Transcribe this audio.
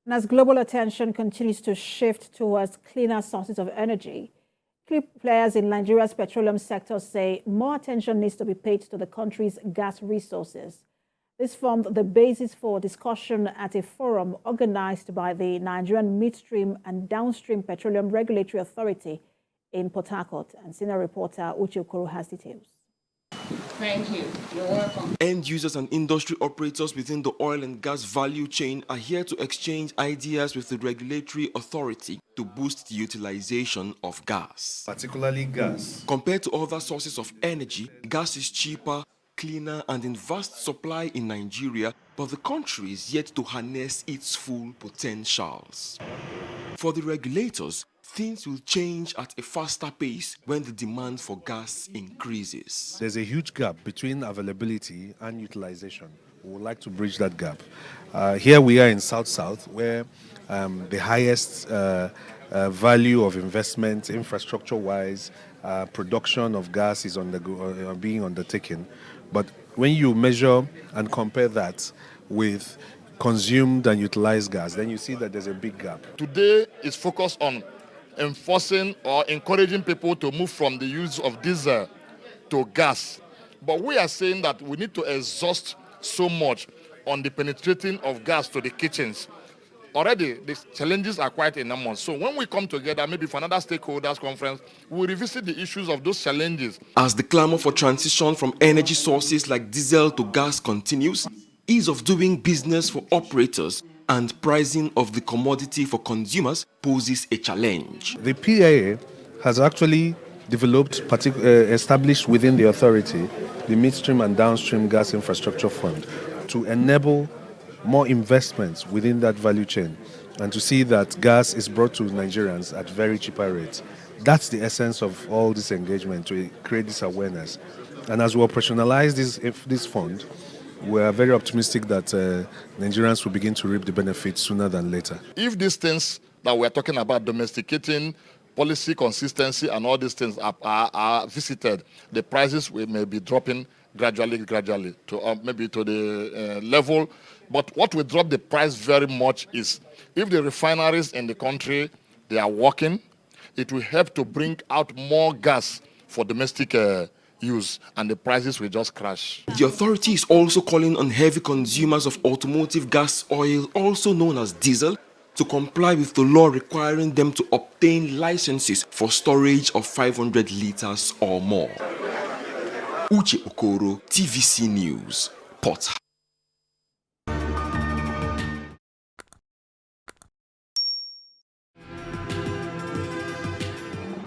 And as global attention continues to shift towards cleaner sources of energy, key players in Nigeria's petroleum sector say more attention needs to be paid to the country's gas resources. This formed the basis for discussion at a forum organized by the Nigerian Midstream and Downstream Petroleum Regulatory Authority in Port Harcourt. And senior reporter Uche Okoro has details. Thank you. You're welcome. End users and industry operators within the oil and gas value chain are here to exchange ideas with the regulatory authority to boost the utilization of gas. Particularly gas. Compared to other sources of energy, gas is cheaper, cleaner, and in vast supply in Nigeria, but the country is yet to harness its full potentials. For the regulators, things will change at a faster pace when the demand for gas increases. There's a huge gap between availability and utilization. We would like to bridge that gap. Here we are in South-South, where the highest value of investment, infrastructure-wise, production of gas is being undertaken. But when you measure and compare that with consumed and utilized gas, then you see that there's a big gap. Today is focused on enforcing or encouraging people to move from the use of diesel to gas. But we are saying that we need to exhaust so much on the penetrating of gas to the kitchens. Already, the challenges are quite enormous. So when we come together, maybe for another stakeholders conference, we'll revisit the issues of those challenges. As the clamor for transition from energy sources like diesel to gas continues, ease of doing business for operators and pricing of the commodity for consumers poses a challenge. The PIA has actually developed, established within the authority, the Midstream and Downstream Gas Infrastructure Fund to enable more investments within that value chain and to see that gas is brought to Nigerians at very cheaper rates. That's the essence of all this engagement, to create this awareness. And as we operationalize this fund, we are very optimistic that Nigerians will begin to reap the benefits sooner than later. If these things that we're talking about, domesticating, policy consistency, and all these things are visited, the prices may be dropping gradually to maybe to the level. But what will drop the price very much is if the refineries in the country, they are working, it will help to bring out more gas for domestic use, and the prices will just crash. The authority is also calling on heavy consumers of automotive gas oil, also known as diesel, to comply with the law requiring them to obtain licenses for storage of 500 liters or more. Uche Okoro, TVC News, Port.